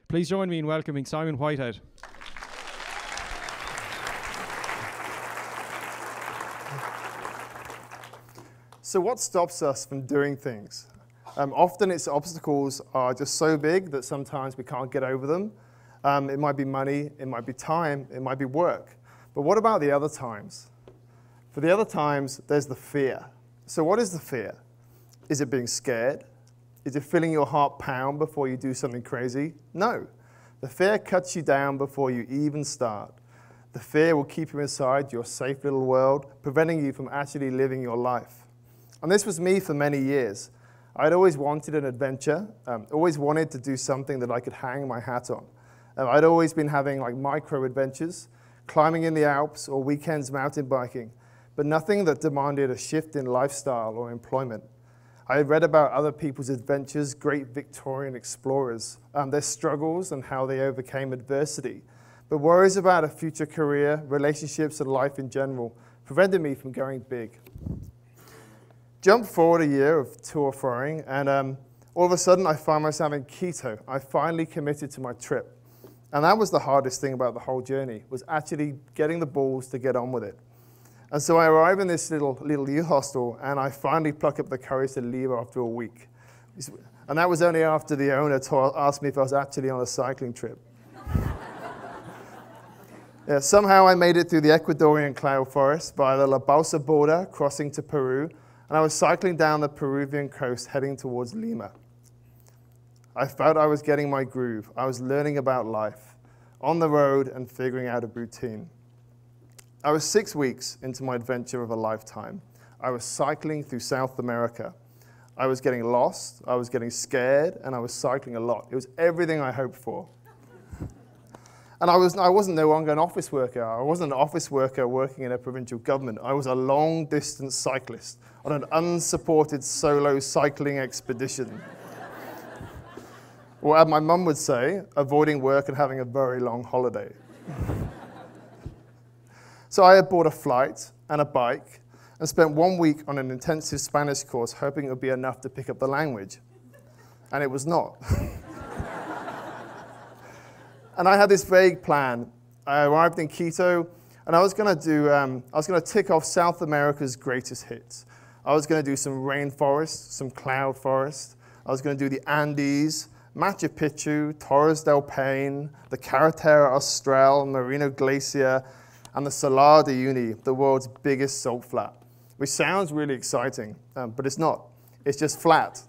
Please join me in welcoming Simon Whitehead. So what stops us from doing things? Often its obstacles are just so big that sometimes we can't get over them. It might be money, it might be time, it might be work. But what about the other times? For the other times, there's the fear. So what is the fear? Is it being scared? Is it feeling your heart pound before you do something crazy? No. The fear cuts you down before you even start. The fear will keep you inside your safe little world, preventing you from actually living your life. And this was me for many years. I'd always wanted an adventure, always wanted to do something that I could hang my hat on. I'd always been having like micro adventures, climbing in the Alps or weekends mountain biking, but nothing that demanded a shift in lifestyle or employment. I had read about other people's adventures, great Victorian explorers, their struggles and how they overcame adversity. But worries about a future career, relationships, and life in general prevented me from going big. Jump forward a year of tour throwing, and all of a sudden I find myself in Quito. I finally committed to my trip. And that was the hardest thing about the whole journey, was actually getting the balls to get on with it. And so I arrive in this little youth hostel, and I finally pluck up the courage to leave after a week. And that was only after the owner asked me if I was actually on a cycling trip. Yeah, somehow I made it through the Ecuadorian cloud forest by the La Balsa border, crossing to Peru, and I was cycling down the Peruvian coast heading towards Lima. I felt I was getting my groove. I was learning about life, on the road and figuring out a routine. I was 6 weeks into my adventure of a lifetime. I was cycling through South America. I was getting lost, I was getting scared, and I was cycling a lot. It was everything I hoped for. And I wasn't no longer an office worker. I wasn't an office worker working in a provincial government. I was a long-distance cyclist on an unsupported solo cycling expedition. Or as my mum would say, avoiding work and having a very long holiday. So I had bought a flight and a bike and spent 1 week on an intensive Spanish course hoping it would be enough to pick up the language. And it was not. And I had this vague plan. I arrived in Quito, and I was going to tick off South America's greatest hits. I was going to do some rainforest, some cloud forest. I was going to do the Andes, Machu Picchu, Torres del Paine, the Carretera Austral, Merino Glacier, and the Salar de Uyuni, the world's biggest salt flat, which sounds really exciting, but it's not. It's just flat.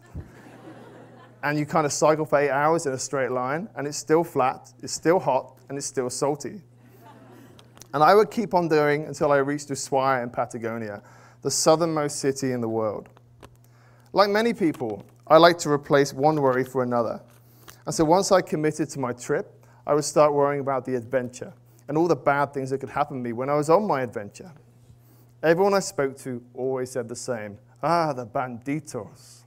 And you kind of cycle for 8 hours in a straight line, and it's still flat, it's still hot, and it's still salty. And I would keep on doing until I reached Ushuaia in Patagonia, the southernmost city in the world. Like many people, I like to replace one worry for another. And so once I committed to my trip, I would start worrying about the adventure and all the bad things that could happen to me when I was on my adventure. Everyone I spoke to always said the same, the Banditos.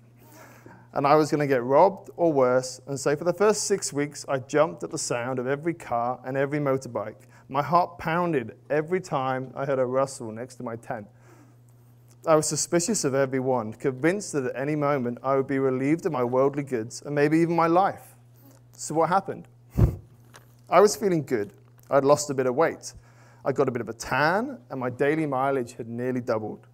And I was going to get robbed or worse, and so for the first 6 weeks, I jumped at the sound of every car and every motorbike. My heart pounded every time I heard a rustle next to my tent. I was suspicious of everyone, convinced that at any moment I would be relieved of my worldly goods and maybe even my life. So what happened? I was feeling good. I'd lost a bit of weight. I got a bit of a tan, and my daily mileage had nearly doubled.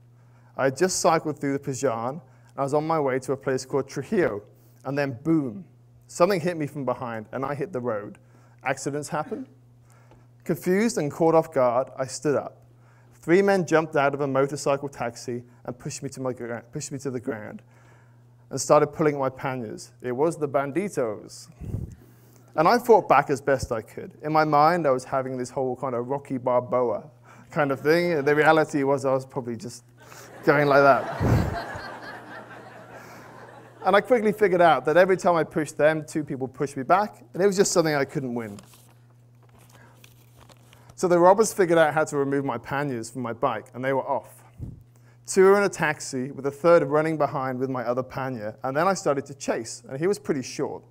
I had just cycled through the Paján, and I was on my way to a place called Trujillo, and then boom, something hit me from behind, and I hit the road. Accidents happen? Confused and caught off guard, I stood up. 3 men jumped out of a motorcycle taxi and pushed me to the ground and started pulling at my panniers. It was the Banditos. And I fought back as best I could. In my mind, I was having this whole kind of Rocky Balboa kind of thing. The reality was I was probably just going like that. And I quickly figured out that every time I pushed them, 2 people pushed me back, and it was just something I couldn't win. So the robbers figured out how to remove my panniers from my bike, and they were off. 2 were in a taxi, with a 3rd running behind with my other pannier, and then I started to chase, and he was pretty short.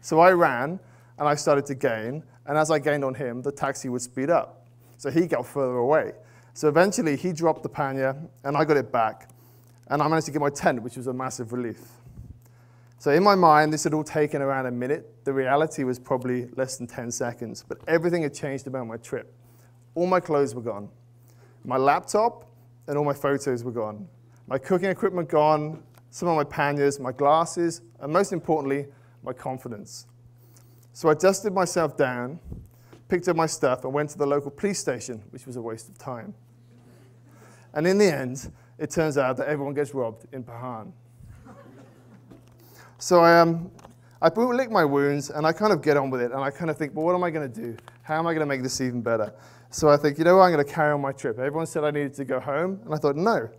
So I ran, and I started to gain, and as I gained on him, the taxi would speed up. So he got further away. So eventually, he dropped the pannier, and I got it back, and I managed to get my tent, which was a massive relief. So in my mind, this had all taken around a minute. The reality was probably less than 10 seconds, but everything had changed about my trip. All my clothes were gone. My laptop and all my photos were gone. My cooking equipment gone, some of my panniers, my glasses, and most importantly, my confidence. So I dusted myself down, picked up my stuff, and went to the local police station, which was a waste of time. And in the end, it turns out that everyone gets robbed in Pahan. So I lick my wounds, and I kind of get on with it, and I kind of think, well, what am I going to do? How am I going to make this even better? So I think, you know what, I'm going to carry on my trip. Everyone said I needed to go home, and I thought, no,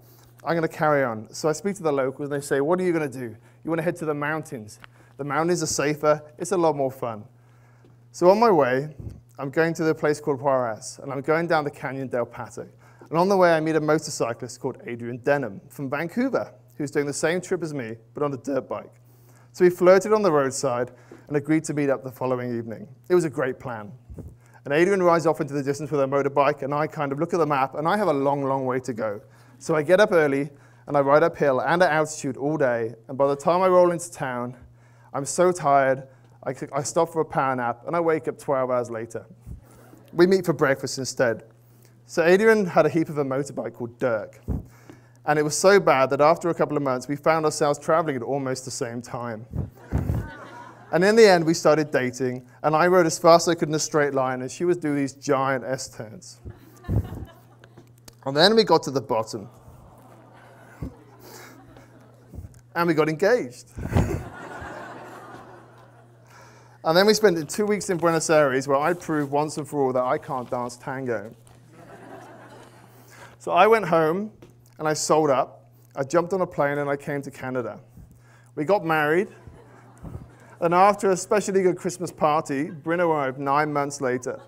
I'm going to carry on. So I speak to the locals, and they say, what are you going to do? You want to head to the mountains. The mountains are safer. It's a lot more fun. So on my way, I'm going to the place called Juarez, and I'm going down the Canyon del Pato. And on the way, I meet a motorcyclist called Adrian Denham from Vancouver, who's doing the same trip as me, but on a dirt bike. So we flirted on the roadside and agreed to meet up the following evening. It was a great plan. And Adrian rides off into the distance with a motorbike, and I kind of look at the map, and I have a long, long way to go. So I get up early, and I ride uphill and at altitude all day, and by the time I roll into town, I'm so tired, I stop for a power nap, and I wake up 12 hours later. We meet for breakfast instead. So Adrian had a heap of a motorbike called Dirk. And it was so bad that after a couple of months, we found ourselves traveling at almost the same time. And in the end, we started dating, and I rode as fast as I could in a straight line, and she would do these giant S-turns. And then we got to the bottom. And we got engaged. And then we spent 2 weeks in Buenos Aires, where I proved once and for all that I can't dance tango. So I went home, and I sold up. I jumped on a plane, and I came to Canada. We got married, and after a especially good Christmas party, Bryn arrived 9 months later.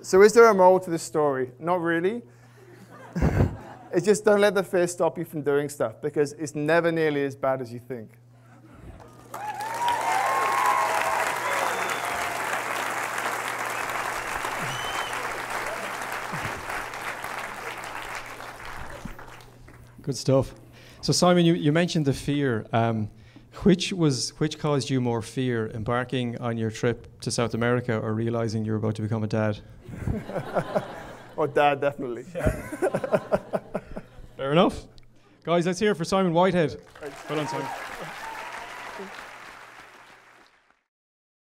So is there a moral to this story? Not really. It's just don't let the fear stop you from doing stuff, because it's never nearly as bad as you think. Good stuff. So Simon, you mentioned the fear. Which caused you more fear, embarking on your trip to South America or realizing you were about to become a dad? Oh, dad, definitely. Yeah. Fair enough. Guys, let's hear it for Simon Whitehead. Well done, Simon.